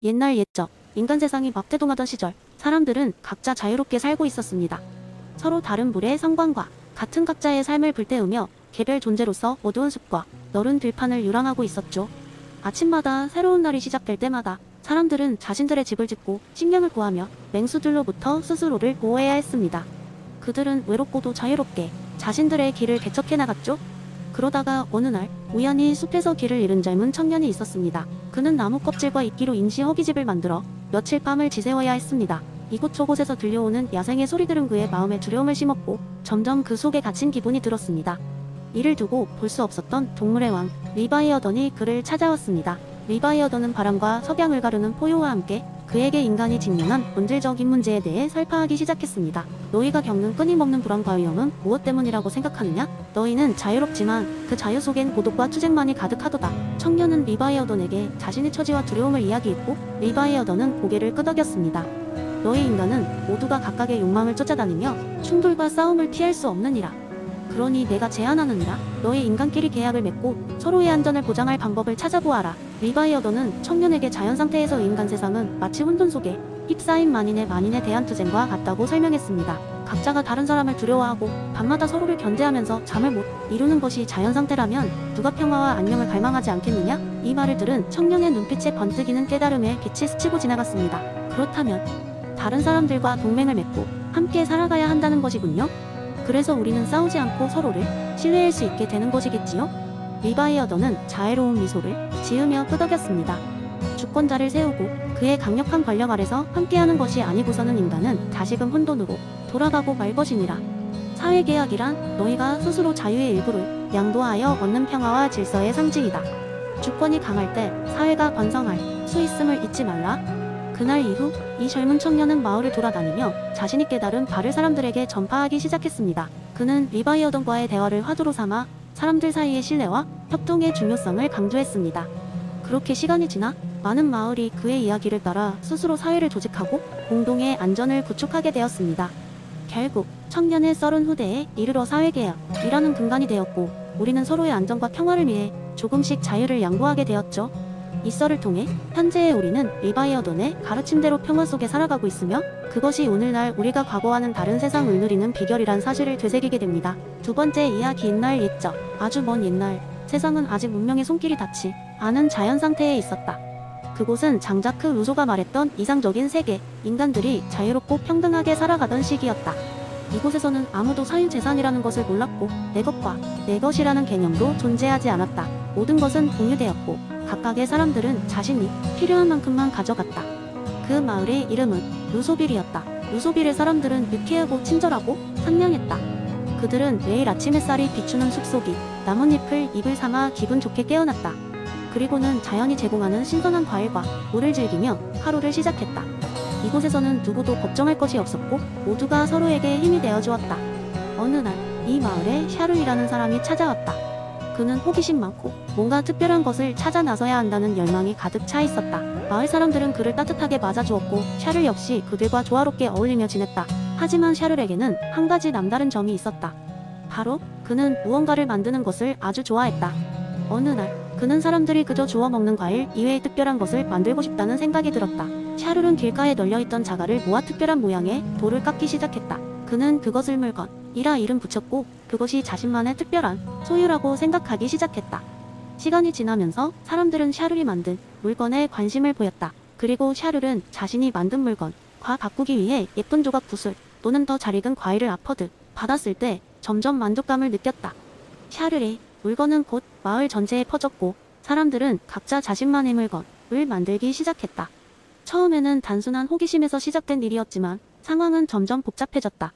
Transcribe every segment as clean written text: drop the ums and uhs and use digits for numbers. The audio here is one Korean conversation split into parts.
옛날 옛적 인간 세상이 막대동하던 시절, 사람들은 각자 자유롭게 살고 있었습니다. 서로 다른 물의 상관과 같은 각자의 삶을 불태우며 개별 존재로서 어두운 숲과 너른 들판을 유랑하고 있었죠. 아침마다 새로운 날이 시작될 때마다 사람들은 자신들의 집을 짓고 식량을 구하며 맹수들로부터 스스로를 보호해야 했습니다. 그들은 외롭고도 자유롭게 자신들의 길을 개척해 나갔죠. 그러다가 어느 날 우연히 숲에서 길을 잃은 젊은 청년이 있었습니다. 그는 나무 껍질과 이끼로 임시 허기집을 만들어 며칠 밤을 지새워야 했습니다. 이곳저곳에서 들려오는 야생의 소리들은 그의 마음에 두려움을 심었고 점점 그 속에 갇힌 기분이 들었습니다. 이를 두고 볼 수 없었던 동물의 왕 리바이어던이 그를 찾아왔습니다. 리바이어던은 바람과 석양을 가르는 포효와 함께 그에게 인간이 직면한 본질적인 문제에 대해 설파하기 시작했습니다. 너희가 겪는 끊임없는 불안과 위험은 무엇 때문이라고 생각하느냐? 너희는 자유롭지만 그 자유 속엔 고독과 투쟁만이 가득하도다. 청년은 리바이어던에게 자신의 처지와 두려움을 이야기했고 리바이어던은 고개를 끄덕였습니다. 너희 인간은 모두가 각각의 욕망을 쫓아다니며 충돌과 싸움을 피할 수 없느니라. 그러니 내가 제안하느니라. 너희 인간끼리 계약을 맺고 서로의 안전을 보장할 방법을 찾아보아라. 리바이어던은 청년에게 자연상태에서 인간 세상은 마치 혼돈 속에 휩싸인 만인에 대한 투쟁과 같다고 설명했습니다. 각자가 다른 사람을 두려워하고 밤마다 서로를 견제하면서 잠을 못 이루는 것이 자연상태라면 누가 평화와 안녕을 갈망하지 않겠느냐? 이 말을 들은 청년의 눈빛에 번뜩이는 깨달음의 빛이 스치고 지나갔습니다. 그렇다면 다른 사람들과 동맹을 맺고 함께 살아가야 한다는 것이군요. 그래서 우리는 싸우지 않고 서로를 신뢰할 수 있게 되는 것이겠지요? 리바이어던은 자애로운 미소를 지으며 끄덕였습니다. 주권자를 세우고 그의 강력한 권력 아래서 함께하는 것이 아니고서는 인간은 다시금 혼돈으로 돌아가고 말 것이니라. 사회계약이란 너희가 스스로 자유의 일부를 양도하여 얻는 평화와 질서의 상징이다. 주권이 강할 때 사회가 번성할 수 있음을 잊지 말라. 그날 이후 이 젊은 청년은 마을을 돌아다니며 자신이 깨달은 바를 사람들에게 전파하기 시작했습니다. 그는 리바이어던과의 대화를 화두로 삼아 사람들 사이의 신뢰와 협동의 중요성을 강조했습니다. 그렇게 시간이 지나 많은 마을이 그의 이야기를 따라 스스로 사회를 조직하고 공동의 안전을 구축하게 되었습니다. 결국 청년의 썰은 후대에 이르러 사회개혁이라는 근간이 되었고 우리는 서로의 안전과 평화를 위해 조금씩 자유를 양보하게 되었죠. 이 썰을 통해 현재의 우리는 리바이어던의 가르침대로 평화 속에 살아가고 있으며 그것이 오늘날 우리가 과거와는 다른 세상을 누리는 비결이란 사실을 되새기게 됩니다. 두 번째 이야기 옛날 옛적 아주 먼 옛날 세상은 아직 문명의 손길이 닿지 않은 자연상태에 있었다. 그곳은 장자크 루소가 말했던 이상적인 세계, 인간들이 자유롭고 평등하게 살아가던 시기였다. 이곳에서는 아무도 사유재산이라는 것을 몰랐고 내 것과 내 것이라는 개념도 존재하지 않았다. 모든 것은 공유되었고 각각의 사람들은 자신이 필요한 만큼만 가져갔다. 그 마을의 이름은 루소빌이었다. 루소빌의 사람들은 유쾌하고 친절하고 상냥했다. 그들은 매일 아침 햇살이 비추는 숲속이 나뭇잎을 입을 삼아 기분 좋게 깨어났다. 그리고는 자연이 제공하는 신선한 과일과 물을 즐기며 하루를 시작했다. 이곳에서는 누구도 걱정할 것이 없었고 모두가 서로에게 힘이 되어주었다. 어느 날 이 마을에 샤룰이라는 사람이 찾아왔다. 그는 호기심 많고 뭔가 특별한 것을 찾아 나서야 한다는 열망이 가득 차 있었다. 마을 사람들은 그를 따뜻하게 맞아주었고 샤룰 역시 그들과 조화롭게 어울리며 지냈다. 하지만 샤룰에게는 한 가지 남다른 점이 있었다. 바로 그는 무언가를 만드는 것을 아주 좋아했다. 어느 날 그는 사람들이 그저 주워 먹는 과일 이외의 특별한 것을 만들고 싶다는 생각이 들었다. 샤룰은 길가에 널려있던 자갈을 모아 특별한 모양의 돌을 깎기 시작했다. 그는 그것을 물건이라 이름 붙였고 그것이 자신만의 특별한 소유라고 생각하기 시작했다. 시간이 지나면서 사람들은 샤룰이 만든 물건에 관심을 보였다. 그리고 샤룰은 자신이 만든 물건과 바꾸기 위해 예쁜 조각 구슬 또는 더 잘 익은 과일을 아퍼드 받았을 때 점점 만족감을 느꼈다. 샤룰의 물건은 곧 마을 전체에 퍼졌고 사람들은 각자 자신만의 물건을 만들기 시작했다. 처음에는 단순한 호기심에서 시작된 일이었지만 상황은 점점 복잡해졌다.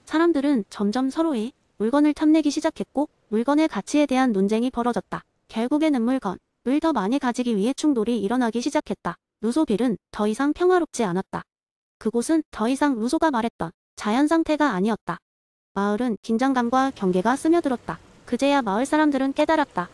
사람들은 점점 서로의 물건을 탐내기 시작했고 물건의 가치에 대한 논쟁이 벌어졌다. 결국에는 물건을 더 많이 가지기 위해 충돌이 일어나기 시작했다. 루소빌은 더 이상 평화롭지 않았다. 그곳은 더 이상 루소가 말했던 자연 상태가 아니었다. 마을은 긴장감과 경계가 스며들었다. 그제야 마을 사람들은 깨달았다.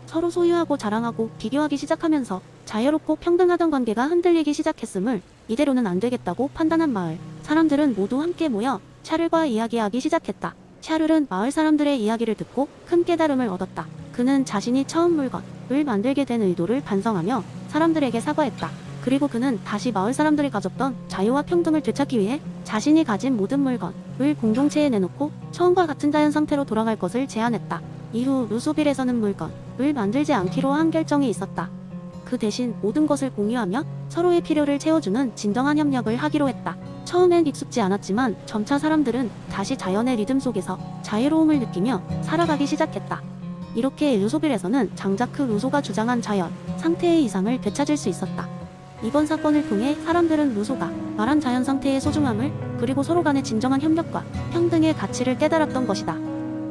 서로 소유하고 자랑하고 비교하기 시작하면서 자유롭고 평등하던 관계가 흔들리기 시작했음을 이대로는 안 되겠다고 판단한 마을 사람들은 모두 함께 모여 샤룰과 이야기하기 시작했다. 샤룰은 마을 사람들의 이야기를 듣고 큰 깨달음을 얻었다. 그는 자신이 처음 물건을 만들게 된 의도를 반성하며 사람들에게 사과했다. 그리고 그는 다시 마을 사람들이 가졌던 자유와 평등을 되찾기 위해 자신이 가진 모든 물건을 공동체에 내놓고 처음과 같은 자연 상태로 돌아갈 것을 제안했다. 이후 루소빌에서는 물건을 만들지 않기로 한 결정이 있었다. 그 대신 모든 것을 공유하며 서로의 필요를 채워주는 진정한 협력을 하기로 했다. 처음엔 익숙지 않았지만 점차 사람들은 다시 자연의 리듬 속에서 자유로움을 느끼며 살아가기 시작했다. 이렇게 루소빌에서는 장작 그 루소가 주장한 자연 상태의 이상을 되찾을 수 있었다. 이번 사건을 통해 사람들은 루소가 말한 자연 상태의 소중함을, 그리고 서로 간의 진정한 협력과 평등의 가치를 깨달았던 것이다.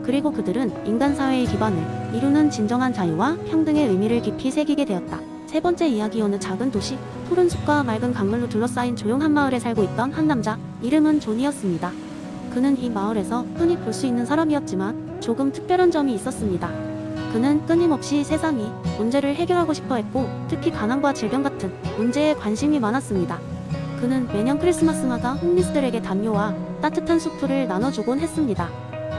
그리고 그들은 인간 사회의 기반을 이루는 진정한 자유와 평등의 의미를 깊이 새기게 되었다. 세 번째 이야기. 어느 작은 도시, 푸른 숲과 맑은 강물로 둘러싸인 조용한 마을에 살고 있던 한 남자, 이름은 존이었습니다. 그는 이 마을에서 흔히 볼 수 있는 사람이었지만 조금 특별한 점이 있었습니다. 그는 끊임없이 세상이 문제를 해결하고 싶어 했고, 특히 가난과 질병 같은 문제에 관심이 많았습니다. 그는 매년 크리스마스마다 홈리스들에게 담요와 따뜻한 수프를 나눠주곤 했습니다.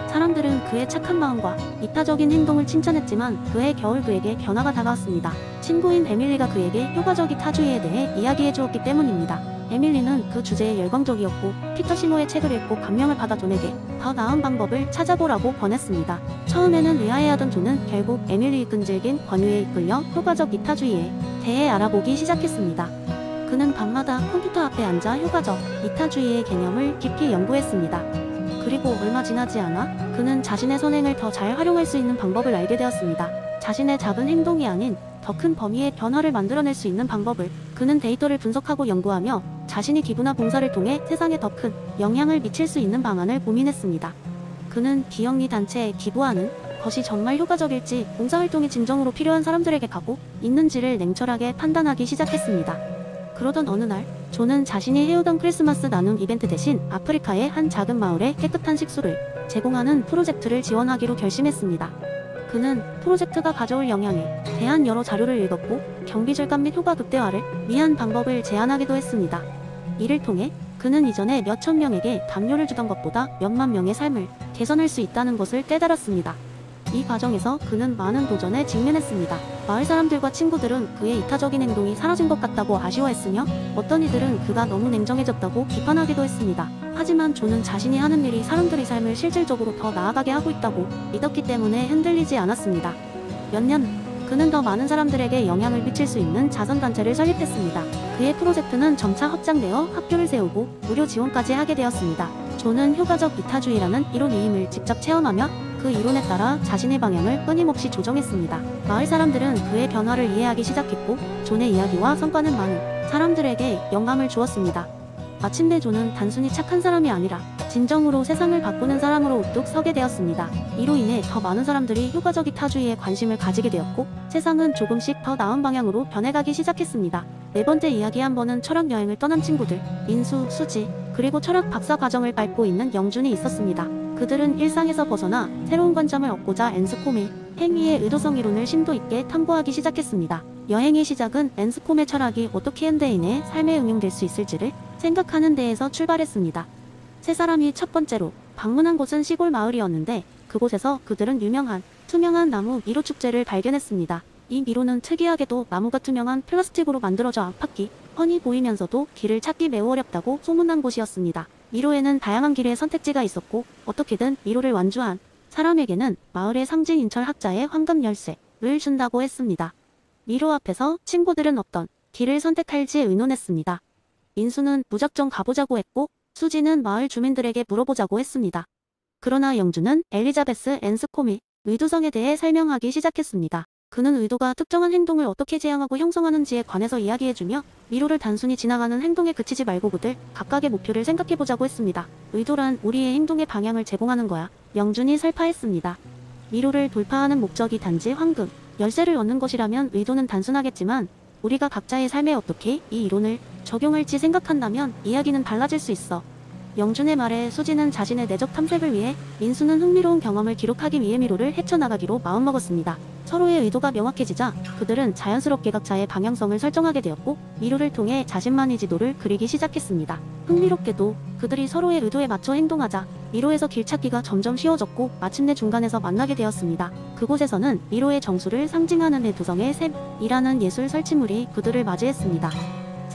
사람들은 그의 착한 마음과 이타적인 행동을 칭찬했지만 그해 겨울 그에게 변화가 다가왔습니다. 친구인 에밀리가 그에게 효과적 이타주의에 대해 이야기해 주었기 때문입니다. 에밀리는 그 주제에 열광적이었고 피터 시모의 책을 읽고 감명을 받아 존에게 더 나은 방법을 찾아보라고 권했습니다. 처음에는 의아해하던 존은 결국 에밀리의 끈질긴 권유에 이끌려 효과적 이타주의에 대해 알아보기 시작했습니다. 그는 밤마다 컴퓨터 앞에 앉아 효과적 이타주의의 개념을 깊이 연구했습니다. 그리고 얼마 지나지 않아 그는 자신의 선행을 더 잘 활용할 수 있는 방법을 알게 되었습니다. 자신의 작은 행동이 아닌 더 큰 범위의 변화를 만들어낼 수 있는 방법을 그는 데이터를 분석하고 연구하며 자신이 기부나 봉사를 통해 세상에 더 큰 영향을 미칠 수 있는 방안을 고민했습니다. 그는 비영리 단체에 기부하는 것이 정말 효과적일지, 봉사활동이 진정으로 필요한 사람들에게 가고 있는지를 냉철하게 판단하기 시작했습니다. 그러던 어느 날 존은 자신이 해오던 크리스마스 나눔 이벤트 대신 아프리카의 한 작은 마을에 깨끗한 식수를 제공하는 프로젝트를 지원하기로 결심했습니다. 그는 프로젝트가 가져올 영향에 대한 여러 자료를 읽었고 경비절감 및 효과 극대화를 위한 방법을 제안하기도 했습니다. 이를 통해 그는 이전에 몇천 명에게 담요를 주던 것보다 몇만 명의 삶을 개선할 수 있다는 것을 깨달았습니다. 이 과정에서 그는 많은 도전에 직면했습니다. 마을 사람들과 친구들은 그의 이타적인 행동이 사라진 것 같다고 아쉬워했으며, 어떤 이들은 그가 너무 냉정해졌다고 비판하기도 했습니다. 하지만 존은 자신이 하는 일이 사람들의 삶을 실질적으로 더 나아가게 하고 있다고 믿었기 때문에 흔들리지 않았습니다. 몇 년, 그는 더 많은 사람들에게 영향을 미칠 수 있는 자선단체를 설립했습니다. 그의 프로젝트는 점차 확장되어 학교를 세우고 무료 지원까지 하게 되었습니다. 존은 효과적 이타주의라는 이론 이임을 직접 체험하며 그 이론에 따라 자신의 방향을 끊임없이 조정했습니다. 마을 사람들은 그의 변화를 이해하기 시작했고 존의 이야기와 성과는 많은 사람들에게 영감을 주었습니다. 마침내 존은 단순히 착한 사람이 아니라 진정으로 세상을 바꾸는 사람으로 우뚝 서게 되었습니다. 이로 인해 더 많은 사람들이 효과적 이타주의에 관심을 가지게 되었고 세상은 조금씩 더 나은 방향으로 변해가기 시작했습니다. 네 번째 이야기. 한 번은 철학 여행을 떠난 친구들 민수, 수지, 그리고 철학 박사 과정을 밟고 있는 영준이 있었습니다. 그들은 일상에서 벗어나 새로운 관점을 얻고자 앤스콤의 행위의 의도성 이론을 심도 있게 탐구하기 시작했습니다. 여행의 시작은 앤스콤의 철학이 어떻게 현대인의 삶에 응용될 수 있을지를 생각하는 데에서 출발했습니다. 세 사람이 첫 번째로 방문한 곳은 시골 마을이었는데 그곳에서 그들은 유명한 투명한 나무 미로 축제를 발견했습니다. 이 미로는 특이하게도 나무가 투명한 플라스틱으로 만들어져 안팎이 훤히 보이면서도 길을 찾기 매우 어렵다고 소문난 곳이었습니다. 미로에는 다양한 길의 선택지가 있었고 어떻게든 미로를 완주한 사람에게는 마을의 상징인 철학자의 황금 열쇠를 준다고 했습니다. 미로 앞에서 친구들은 어떤 길을 선택할지 의논했습니다. 민수는 무작정 가보자고 했고 수지는 마을 주민들에게 물어보자고 했습니다. 그러나 영주는 엘리자베스 앤스콤의 의도성에 대해 설명하기 시작했습니다. 그는 의도가 특정한 행동을 어떻게 지향하고 형성하는지에 관해서 이야기해주며 미로를 단순히 지나가는 행동에 그치지 말고 그들 각각의 목표를 생각해보자고 했습니다. 의도란 우리의 행동의 방향을 제공하는 거야. 영준이 설파했습니다. 미로를 돌파하는 목적이 단지 황금 열쇠를 얻는 것이라면 의도는 단순하겠지만 우리가 각자의 삶에 어떻게 이 이론을 적용할지 생각한다면 이야기는 달라질 수 있어. 영준의 말에 수지는 자신의 내적 탐색을 위해, 민수는 흥미로운 경험을 기록하기 위해 미로를 헤쳐나가기로 마음먹었습니다. 서로의 의도가 명확해지자 그들은 자연스럽게 각자의 방향성을 설정하게 되었고 미로를 통해 자신만의 지도를 그리기 시작했습니다. 흥미롭게도 그들이 서로의 의도에 맞춰 행동하자 미로에서 길찾기가 점점 쉬워졌고 마침내 중간에서 만나게 되었습니다. 그곳에서는 미로의 정수를 상징하는 대두성의 샘이라는 예술 설치물이 그들을 맞이했습니다.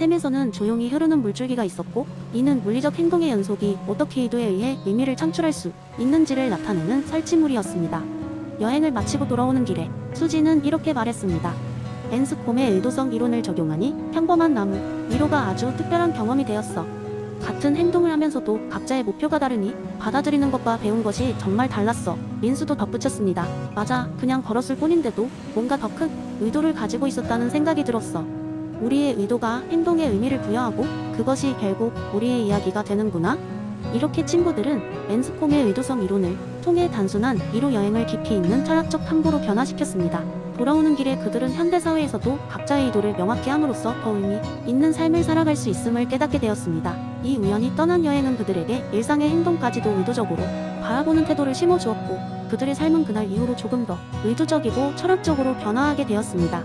셈에서는 조용히 흐르는 물줄기가 있었고, 이는 물리적 행동의 연속이 어떻게 의도에 의해 의미를 창출할 수 있는지를 나타내는 설치물이었습니다. 여행을 마치고 돌아오는 길에 수지는 이렇게 말했습니다. 앤스콤의 의도성 이론을 적용하니 평범한 나무 위로가 아주 특별한 경험이 되었어. 같은 행동을 하면서도 각자의 목표가 다르니 받아들이는 것과 배운 것이 정말 달랐어. 민수도 덧붙였습니다. 맞아, 그냥 걸었을 뿐인데도 뭔가 더 큰 의도를 가지고 있었다는 생각이 들었어. 우리의 의도가 행동에 의미를 부여하고 그것이 결국 우리의 이야기가 되는구나. 이렇게 친구들은 앤스콤의 의도성 이론을 통해 단순한 이로 여행을 깊이 있는 철학적 탐구로 변화시켰습니다. 돌아오는 길에 그들은 현대사회에서도 각자의 의도를 명확히 함으로써 더 의미 있는 삶을 살아갈 수 있음을 깨닫게 되었습니다. 이 우연히 떠난 여행은 그들에게 일상의 행동까지도 의도적으로 바라보는 태도를 심어주었고, 그들의 삶은 그날 이후로 조금 더 의도적이고 철학적으로 변화하게 되었습니다.